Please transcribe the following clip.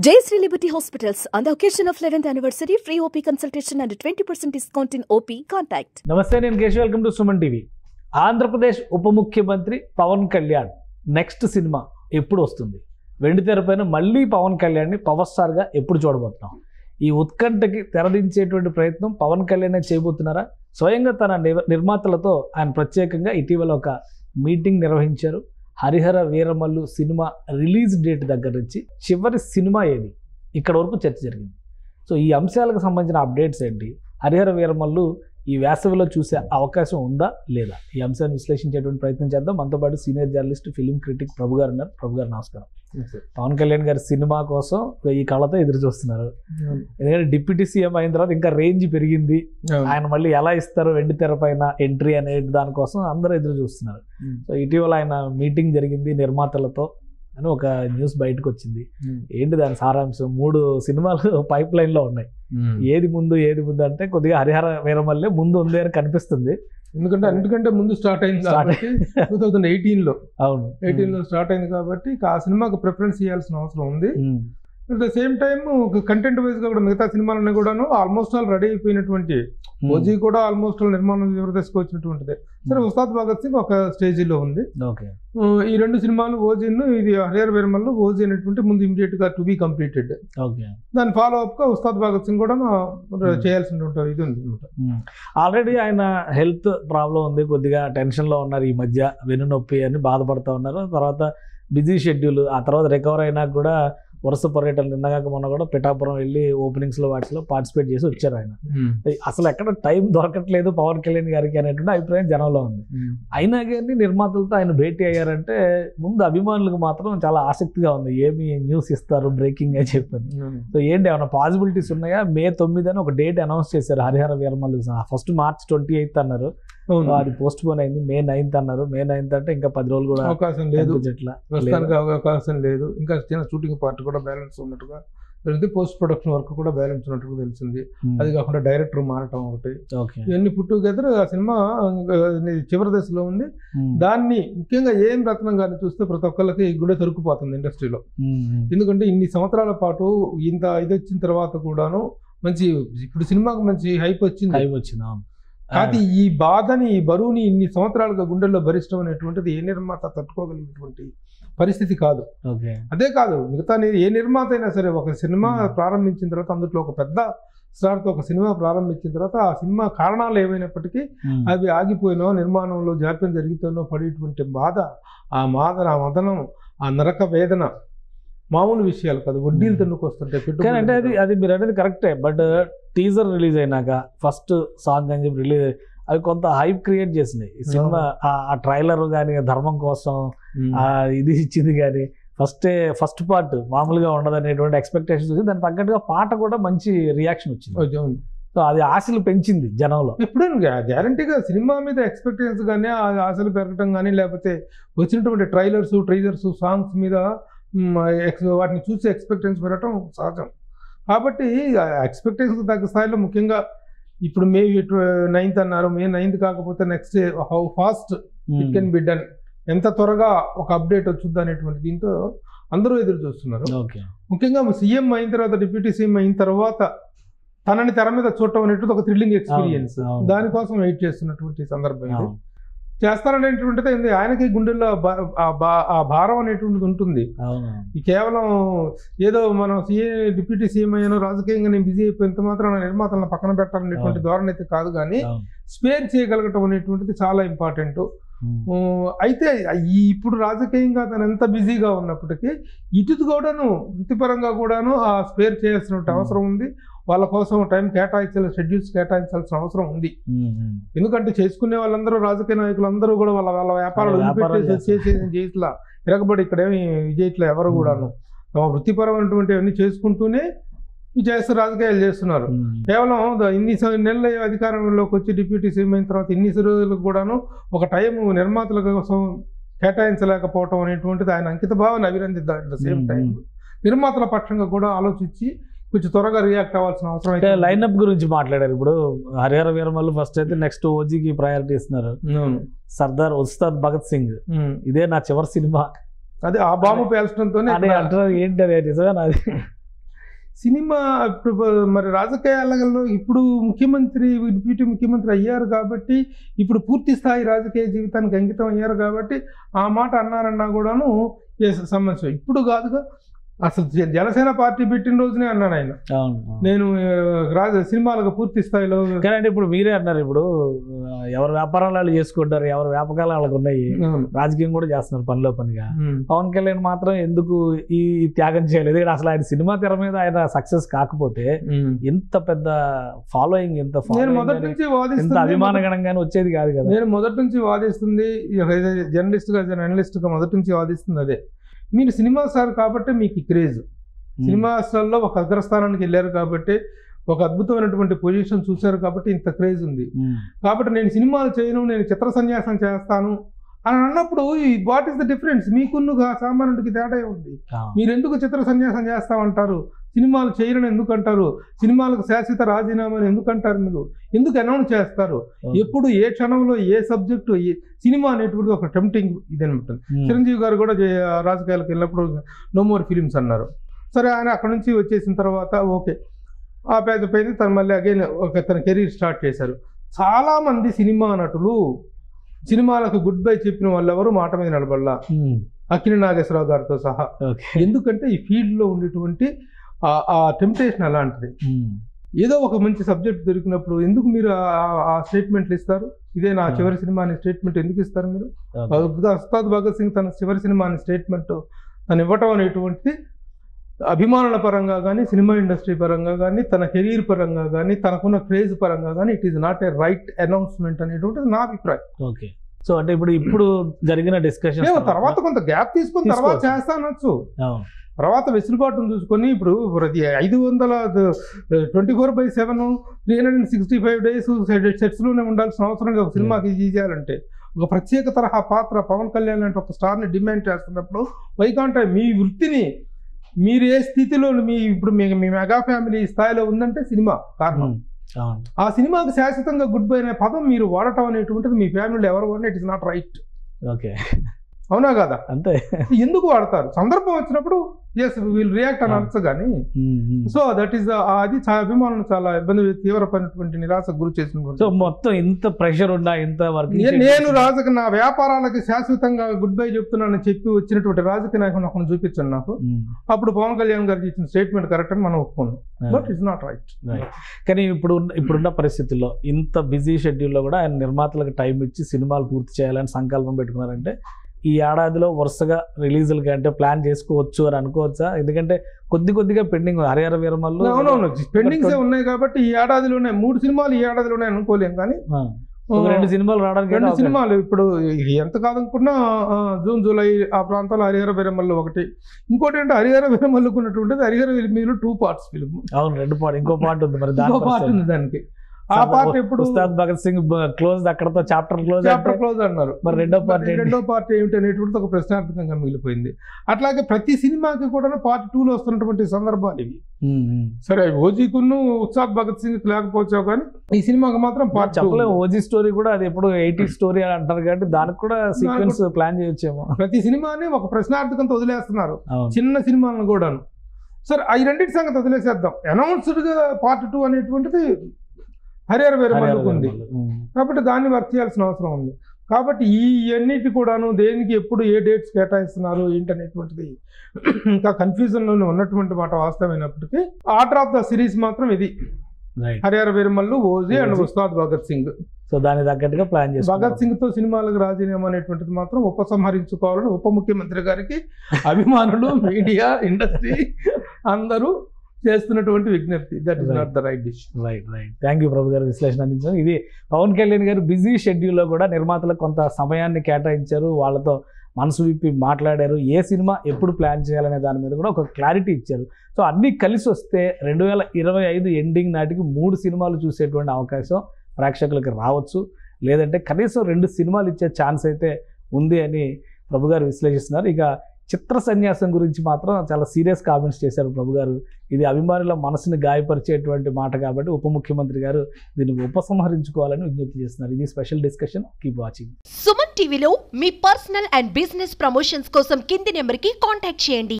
Jayashree Liberty Hospitals on the occasion of 11th anniversary, free OP consultation and 20% discount in OP. Contact. నమస్తే, నేను Keshav. Welcome to Suman TV. Andhra Pradesh ఉప ముఖ్యమంత్రి Pawan Kalyan next cinema ఎప్పుడు వస్తుంది? వెండితెరపైన మళ్ళీ పవన్ కళ్యాణ్ని పవర్ స్టార్గా ఎప్పుడు చూడబోతున్నాం? ఈ ఉత్కంఠకి తెరదించేటువంటి ప్రయత్నం పవన్ కళ్యాణ్ చేయబోతున్నారా? స్వయంగా తన నిర్మాతలతో ఆయన ప్రత్యేకంగా ఇటీవల ఒక మీటింగ్ నిర్వహించారు. Harihara Veeramallu cinema release date దగ్గర నుంచి చివరి సినిమా ఏది, ఇక్కడ వరకు చర్చ జరిగింది. సో ఈ అంశాలకు సంబంధించిన అప్డేట్స్ ఏంటి, హరిహర వీరమల్లు ఈ వేసవిలో చూసే అవకాశం ఉందా లేదా, ఈ అంశాన్ని విశ్లేషించేటువంటి ప్రయత్నం చేద్దాం. మనతో పాటు సీనియర్ జర్నలిస్ట్, ఫిలిం క్రిటిక్ ప్రభు గారు ఉన్నారు. ప్రభు గారు నమస్కారం. పవన్ కళ్యాణ్ గారి సినిమా కోసం ఈ కళతో ఎదురు చూస్తున్నారు. ఎందుకంటే డిప్యూటీ సీఎం అయిన తర్వాత ఇంకా రేంజ్ పెరిగింది. ఆయన మళ్ళీ ఎలా ఇస్తారు వెండి తెర పైన ఎంట్రీ అనేది దానికోసం అందరూ ఎదురు చూస్తున్నారు. సో ఇటీవల ఆయన మీటింగ్ జరిగింది నిర్మాతలతో అని ఒక న్యూస్ బయటకు వచ్చింది. ఏంటి దాని సారాంశం? 3 సినిమాలు పైప్ లైన్ లో ఉన్నాయి. ఏది ముందు అంటే కొద్దిగా హరిహర వీరమల్లే ముందు ఉంది అని కనిపిస్తుంది. ఎందుకంటే అన్నిటికంటే ముందు స్టార్ట్ అయింది కాబట్టి 2018లో. అవును, 18లో స్టార్ట్ అయింది కాబట్టి ఆ సినిమాకి ప్రిఫరెన్స్ ఇవ్వాల్సిన అవసరం ఉంది. At the same time content wise గా కూడా మిగతా సినిమాలన్నీ కూడాను ఆల్మోస్ట్ ఆల్ రెడీ అయిపోయినటువంటి. ఓజీ కూడా ఆల్మోస్ట్ ఆల్ నిర్మాణం చివరి దశకు వచ్చినటువంటిది. సరే, ఉస్తాద్ భగత్ సింగ్ ఒక స్టేజీలో ఉంది. ఈ 2 సినిమాలు ఓజీను, ఇది హరిహర వీరమల్లు. ఓజీ అనేటువంటి ముందు ఇమీడియట్ గా టు బి కంప్లీటెడ్. దాని ఫాలో అప్ గా ఉస్తాద్ భగత్ సింగ్ కూడా చేయాల్సినటువంటి ఇది ఉంది అనమాట. ఆల్రెడీ ఆయన హెల్త్ ప్రాబ్లం ఉంది, కొద్దిగా టెన్షన్ లో ఉన్నారు. ఈ మధ్య వెన్నునొప్పి అని బాధపడుతూ ఉన్నారు. తర్వాత బిజీ షెడ్యూల్. ఆ తర్వాత రికవర్ అయినా కూడా వరుస పర్యటనలు, నిన్నగాక మొన్న కూడా పిఠాపురం వెళ్ళి ఓపెనింగ్స్ లో వాటిలో పార్టిసిపేట్ చేసి వచ్చారు ఆయన. అసలు ఎక్కడ టైం దొరకట్లేదు పవన్ కళ్యాణ్ గారికి అనేటువంటి అభిప్రాయం జనంలో ఉంది. అయినా కానీ నిర్మాతలతో ఆయన భేటీ అయ్యారంటే ముందు అభిమానులకు మాత్రం చాలా ఆసక్తిగా ఉంది. ఏమి న్యూస్ ఇస్తారు బ్రేకింగ్ అని చెప్పని. సో ఏంటి, ఏమైనా పాసిబిలిటీస్ ఉన్నాయా? May 9 అని ఒక డేట్ అనౌన్స్ చేశారు హరిహర వీరమల్లు. ఫస్ట్ March 28 అన్నారు, అది పోస్ట్ పోన్ అయింది. May 9 అన్నారు. May 9 అంటే ఇంకా 10 రోజులు కూడా అవకాశం లేదు, ప్రస్తుతానికి అవకాశం లేదు. ఇంకా చిన్న షూటింగ్ పార్ట్ కూడా బ్యాలెన్స్ ఉన్నట్టుగా తెలిసింది. పోస్ట్ ప్రొడక్షన్ వర్క్ కూడా బ్యాలెన్స్ ఉన్నట్టుగా తెలిసింది. అది కాకుండా డైరెక్టర్ మారటం ఒకటి, ఇవన్నీ పుట్టుగెదర్ ఆ సినిమా చివరి దశలో ఉంది. దాన్ని ముఖ్యంగా ఏం రత్నం గారిని చూస్తే ప్రతి ఒక్కరికి గుండె తరుక్కుపోతుంది ఇండస్ట్రీలో. ఎందుకంటే ఇన్ని సంవత్సరాల పాటు ఇంత ఇది వచ్చిన తర్వాత కూడాను మంచి, ఇప్పుడు సినిమాకి మంచి హైప్ వచ్చింది. కానీ ఈ బాధని, ఈ బరువుని ఇన్ని సంవత్సరాలుగా గుండెల్లో భరిష్టం అనేటువంటిది ఏ నిర్మాత తట్టుకోగలిగినటువంటి పరిస్థితి కాదు. అదే కాదు, మిగతా ఏ నిర్మాత అయినా సరే ఒక సినిమా ప్రారంభించిన తర్వాత, అందులో ఒక పెద్ద స్టార్తో ఒక సినిమా ప్రారంభించిన తర్వాత ఆ సినిమా కారణాలు ఏమైనప్పటికీ అవి ఆగిపోయినో, నిర్మాణంలో జాప్యం జరిగితేనో పడేటువంటి బాధ, ఆ మదనం, ఆ నరక వేదన మామూలు విషయాలు కాదు. వడ్డీలు తన్నుకొస్తుంటాయి. అంటే అది మీరు అనేది కరెక్టే. బట్ టీజర్ రిలీజ్ అయినాక ఫస్ట్ సాంగ్ అని చెప్పి రిలీజ్ అవి కొంత హైప్ క్రియేట్ చేసినాయి. ఈ సినిమా ఆ ట్రైలర్ కానీ ధర్మం కోసం ఇది ఇచ్చింది, కానీ ఫస్ట్ పార్ట్ మామూలుగా ఉండదు అనేటువంటి ఎక్స్పెక్టేషన్స్ వచ్చింది. దానికి తగ్గట్టుగా పాట కూడా మంచి రియాక్షన్ వచ్చింది. సో అది ఆశలు పెంచింది జనంలో. ఎప్పుడైనా గ్యారంటీగా సినిమా మీద ఎక్స్పెక్టేషన్స్ కానీ ఆశలు పెరగటం కానీ, లేకపోతే వచ్చినటువంటి ట్రైలర్స్, ట్రైజర్స్, సాంగ్స్ మీద వాటిని చూసి ఎక్స్పెక్టేషన్స్ పెరగటం సహజం. కాబట్టి ఎక్స్పెక్టేషన్స్ తగ్గ స్థాయిలో, ముఖ్యంగా ఇప్పుడు May 9 అన్నారు. May 9 కాకపోతే next how fast it can be done, ఎంత త్వరగా ఒక అప్డేట్ వచ్చుద్ది అనేటువంటి దీంతో అందరూ ఎదురు చూస్తున్నారు. ముఖ్యంగా సీఎం అయిన తర్వాత, డిప్యూటీ సీఎం అయిన తర్వాత తనని తెర మీద చూడటం అనేటువంటి ఒక థ్రిల్లింగ్ ఎక్స్పీరియన్స్. దానికోసం వెయిట్ చేస్తున్నటువంటి సందర్భం చేస్తారనేటువంటిది ఆయనకి గుండెల్లో ఆ భారం అనేటువంటిది ఉంటుంది. కేవలం ఏదో మనం డిప్యూటీ సీఎం అయ్యాను, రాజకీయంగా నేను బిజీ అయిపోయినంత మాత్రం నిర్మాతలను పక్కన పెట్టాలనేటువంటి ధోరణి అయితే కాదు, కానీ స్పేర్ చేయగలగటం అనేటువంటిది చాలా ఇంపార్టెంట్. అయితే ఇప్పుడు రాజకీయంగా తను ఎంత బిజీగా ఉన్నప్పటికీ ఇటు కూడాను వృత్తిపరంగా కూడాను ఆ స్పేర్ చేయాల్సిన అవసరం ఉంది. వాళ్ళ కోసం టైం షెడ్యూల్స్ కేటాయించాల్సిన అవసరం ఉంది. ఎందుకంటే చేసుకునే వాళ్ళందరూ, రాజకీయ నాయకులు అందరూ కూడా వాళ్ళ వ్యాపారాలు చేయట్లా, తిరగబడి ఇక్కడేమి విజయట్లా ఎవరు కూడాను తమ వృత్తిపరమైనటువంటి అన్ని చేసుకుంటూనే చేస్తూ రాజకీయాలు చేస్తున్నారు. కేవలం ఇన్ని నెలల అధికారంలోకి వచ్చి డిప్యూటీ సీఎం అయిన తర్వాత ఇన్ని రోజులకు కూడాను ఒక టైం నిర్మాతల కోసం కేటాయించలేకపోవటం అనేటువంటిది ఆయన అంకిత భావాన్ని అభినందిద్దాం. అట్ ద సేమ్ టైం నిర్మాతల పక్షంగా కూడా ఆలోచించి కొంచెం త్వరగా రియాక్ట్ అవ్వాల్సిన అవసరం అయితే. లైన్అప్ గురించి మాట్లాడారు. ఇప్పుడు హరిహర వీరమల్లు ఫస్ట్ అయితే, నెక్స్ట్ ఓజీకి ప్రయారిటీ ఇస్తున్నారు. సర్దార్ ఉస్తాద్ భగత్ సింగ్, ఇదే నా చివరి సినిమా, అదే ఆ బాంబు పేల్చడంతో అంటారు. ఏంటి అది నిజంగా? అది సినిమా ఇప్పుడు మరి రాజకీయాలలో ఇప్పుడు ముఖ్యమంత్రి డిప్యూటీ ముఖ్యమంత్రి అయ్యారు కాబట్టి ఇప్పుడు పూర్తి స్థాయి రాజకీయ జీవితానికి అంకితం అయ్యారు కాబట్టి ఆ మాట అన్నారన్నా కూడాను సమస్య. ఇప్పుడు కాదుగా, అసలు జనసేన పార్టీ పెట్టిన రోజునే అన్నాడు ఆయన, నేను సినిమాలకు పూర్తి స్థాయిలో. కానీ ఇప్పుడు మీరే అన్నారు, ఇప్పుడు ఎవరు వ్యాపారాలు వాళ్ళు చేసుకుంటారు, ఎవరు వ్యాపకాలు వాళ్ళకు ఉన్నాయి, రాజకీయం కూడా చేస్తున్నారు పనిలో పనిగా. పవన్ కళ్యాణ్ మాత్రం ఎందుకు ఈ త్యాగం చేయలేదు? అసలు ఆయన సినిమా తెర మీద ఆయన సక్సెస్ కాకపోతే ఎంత పెద్ద ఫాలోయింగ్, ఎంత అభిమానగణంగానే వచ్చేది కాదు కదా. నేను మొదటి నుంచి వాదిస్తుంది, జర్నలిస్ట్గా మొదటి నుంచి వాదిస్తుంది అదే. మీరు సినిమా స్టార్ కాబట్టి మీకు క్రేజ్, సినిమా స్టార్లో ఒక అగ్రస్థానానికి వెళ్ళారు కాబట్టి, ఒక అద్భుతమైనటువంటి పొజిషన్ చూశారు కాబట్టి ఇంత క్రేజ్ ఉంది. కాబట్టి నేను సినిమాలు చేయను, నేను చిత్ర సన్యాసం చేస్తాను అని అన్నప్పుడు వాట్ ఈస్ ద డిఫరెన్స్? మీకున్న సామాన్యుడికి తేడా ఉంది. మీరు ఎందుకు చిత్ర సన్యాసం చేస్తామంటారు? సినిమాలు చేయరని ఎందుకు అంటారు? సినిమాలకు శాశ్వత రాజీనామాని ఎందుకు అంటారు? మీరు ఎందుకు అనౌన్స్ చేస్తారు? ఎప్పుడు ఏ క్షణంలో ఏ సబ్జెక్టు, సినిమా అనేటువంటిది ఒక టెంప్టింగ్ ఇది అనమాట. చిరంజీవి గారు కూడా రాజకీయాలకు వెళ్ళినప్పుడు నో మోర్ ఫిలిమ్స్ అన్నారు. సరే, ఆయన అక్కడ నుంచి వచ్చేసిన తర్వాత ఓకే ఆ పెద్ద తను మళ్ళీ అగైన్ తన కెరీర్ స్టార్ట్ చేశారు. చాలామంది సినిమా నటులు సినిమాలకు గుడ్ బై చెప్పిన వాళ్ళు ఎవరు మాట మీద నిలబడలా, అక్కినేని నాగేశ్వరరావు గారితో సహా. ఎందుకంటే ఈ ఫీల్డ్లో ఉండేటువంటి ఆ టెంప్టేషన్ అలాంటిది. ఏదో ఒక మంచి సబ్జెక్ట్ దొరికినప్పుడు ఎందుకు మీరు ఆ స్టేట్మెంట్లు ఇస్తారు? ఇదే నా చివరి సినిమా అనే స్టేట్మెంట్ ఎందుకు ఇస్తారు మీరు? ఉస్తాద్ భగత్ సింగ్ తన చివరి సినిమా అనే స్టేట్మెంట్ తను ఇవ్వటం అనేటువంటిది అభిమానుల పరంగా కానీ, సినిమా ఇండస్ట్రీ పరంగా కానీ, తన కెరీర్ పరంగా కానీ, తనకున్న క్రేజ్ పరంగా కానీ it is not a right announcement అనేటువంటిది నా అభిప్రాయం. ఓకే, సో అంటే ఇప్పుడు జరిగిన డిస్కషన్ తర్వాత కొంత గ్యాప్ తీసుకుని తర్వాత చేస్తానొచ్చు, తర్వాత వెసులుబాటును చూసుకొని. ఇప్పుడు 524/7 365 days సెట్స్లోనే ఉండాల్సిన అవసరం లేదు. ఒక సినిమాకి చేయాలంటే ఒక ప్రత్యేక తరహా పాత్ర పవన్ కళ్యాణ్ అంటే ఒక స్టార్ని డిమాండ్ చేస్తున్నప్పుడు వైకాంట మీ వృత్తిని మీరు ఏ స్థితిలో ఇప్పుడు మీ మెగా ఫ్యామిలీ స్థాయిలో ఉందంటే సినిమా కారణం. ఆ సినిమాకి శాశ్వతంగా గుడ్ బై అనే పదం మీరు వాడటం అనేటువంటిది మీ ఫ్యామిలీలో ఎవరు వాడినా it is not right. Okay, అవునా కదా? అంతే. ఎందుకు వాడతారు? సందర్భం వచ్చినప్పుడు ఎస్ విల్ రియాక్ట్ అని అనొచ్చు కానీ. సో దట్ ఈస్ అది అభిమానులు చాలా ఇబ్బంది, తీవ్రమైనటువంటి నిరాశకు గురి చేసిన. సో మొత్తం ఇంత ప్రెషర్ ఉన్నా, ఇంత వర్క్, నేను నా వ్యాపారాలకి శాశ్వతంగా గుడ్ బై చెప్తున్నానని చెప్పి వచ్చినటువంటి రాజకీయ నాయకుని ఒకరిని చూపించాను నాకు. అప్పుడు పవన్ కళ్యాణ్ గారికి ఇచ్చిన స్టేట్మెంట్ కరెక్ట్ అని మనం ఒప్పుకున్నాం, బట్ ఇట్స్ నాట్ రైట్. కానీ ఇప్పుడున్న పరిస్థితుల్లో ఇంత బిజీ షెడ్యూల్లో కూడా ఆయన నిర్మాతలకు టైం ఇచ్చి సినిమాలు పూర్తి చేయాలని సంకల్పం పెట్టుకున్నారంటే ఈ ఏడాదిలో వరుసగా రిలీజులకి అంటే ప్లాన్ చేసుకోవచ్చు అని అనుకోవచ్చా? ఎందుకంటే కొద్దిగా పెండింగ్ హరిహర వీరమల్లు. అవునవును, పెండింగ్స్ ఉన్నాయి కాబట్టి ఈ ఏడాదిలోనే 3 సినిమాలు ఈ ఏడాదిలోనే అనుకోలేం. కానీ 2 సినిమాలు రావడానికి 2 సినిమాలు ఇప్పుడు ఎంత కాదనుకున్నా జూన్ జూలై ఆ ప్రాంతంలో హరిహర వీరమల్లు ఒకటి. ఇంకోటి అంటే హరిహర వీరమల్లుకు ఉన్నటువంటిది హరిహర వీరమల్లు 2 parts ఫిల్మ్. అవును, 2 parts, ఇంకో పార్ట్ ఉంది. మరి ఇంకో పార్ట్ ఉంది దానికి. ఆ పార్ట్ ఎప్పుడు ఉస్తాద్ భగత్ సింగ్ క్లోజ్, అక్కడతో చాప్టర్ క్లోజ్ అన్నారు. మరి రెండో పార్ట్ ఏమిటి అనేటువంటి ఒక ప్రశ్నార్థకంగా మిగిలిపోయింది. అట్లాగే ప్రతి సినిమాకి కూడా పార్ట్ 2లో వస్తున్నటువంటి సందర్భాలు ఇవి. సరే, ఓజీకును ఉస్తాద్ భగత్ సింగ్ లేకపోవచ్చావు కానీ ఈ సినిమాకి మాత్రం పార్ట్ చెప్పలేము. ఓజీ స్టోరీ కూడా అది ఎప్పుడు 80s స్టోరీ అని అంటారు కాబట్టి దానికి కూడా సీక్వెన్స్ ప్లాన్ చేయొచ్చేమో. ప్రతి సినిమాని ఒక ప్రశ్నార్థకంతో వదిలేస్తున్నారు, చిన్న సినిమాలను కూడాను. సరే, ఈ రెండింటి సంగతి వదిలేసేద్దాం. అనౌన్స్డ్గా పార్ట్ 2 అనేటువంటిది హరిహర వీరమల్లుకు ఉంది కాబట్టి దాన్ని వర్క్ చేయాల్సిన అవసరం ఉంది. కాబట్టి ఈ అన్నిటి కూడాను దేనికి ఎప్పుడు ఏ డేట్స్ కేటాయిస్తున్నారు ఏంటనేటువంటిది ఇంకా కన్ఫ్యూజన్లోనే ఉన్నటువంటి మాట వాస్తవమైనప్పటికీ ఆర్డర్ ఆఫ్ ద సిరీస్ మాత్రం ఇది, Harihara Veeramallu, OG and Ustaad Bhagat Singh. So దానికి తగ్గట్టుగా ప్లాన్ చేసి భగత్ సింగ్ తో సినిమాలకు రాజీనామా అనేటువంటిది మాత్రం ఉపసంహరించుకోవాలని ఉప ముఖ్యమంత్రి గారికి అభిమానులు, మీడియా, ఇండస్ట్రీ అందరూ చేస్తున్నటువంటి విజ్ఞప్తి. That is not the right decision. Right. Thank you Prabhu garu, విశ్లేషణ అందించారు. ఇది పవన్ కళ్యాణ్ గారు బిజీ షెడ్యూల్లో కూడా నిర్మాతలకు కొంత సమయాన్ని కేటాయించారు, వాళ్ళతో మనసు విప్పి మాట్లాడారు, ఏ సినిమా ఎప్పుడు ప్లాన్ చేయాలనే దాని మీద కూడా ఒక క్లారిటీ ఇచ్చారు. సో అన్నీ కలిసి వస్తే 2025 ఎండింగ్ నాటికి 3 సినిమాలు చూసేటువంటి అవకాశం ప్రేక్షకులకు రావచ్చు, లేదంటే కనీసం 2 సినిమాలు ఇచ్చే ఛాన్స్ అయితే ఉంది అని ప్రభు గారు విశ్లేషిస్తున్నారు. ఇక చిత్ర సన్యాసం గురించి మాత్రం చాలా సీరియస్ కామెంట్స్ చేశారు ప్రభు గారు. ఇది అభిమానుల మనసుని గాయపరిచేటువంటి మాట కాబట్టి ఉప ముఖ్యమంత్రి గారు దీన్ని ఉపసంహరించుకోవాలని విజ్ఞప్తి చేస్తున్నారు. ఇది special discussion. Keep watching. Suman టీవీలో మీ పర్సనల్ అండ్ బిజినెస్ ప్రమోషన్స్ కోసం కింది నెంబర్కి కాంటాక్ట్ చేయండి.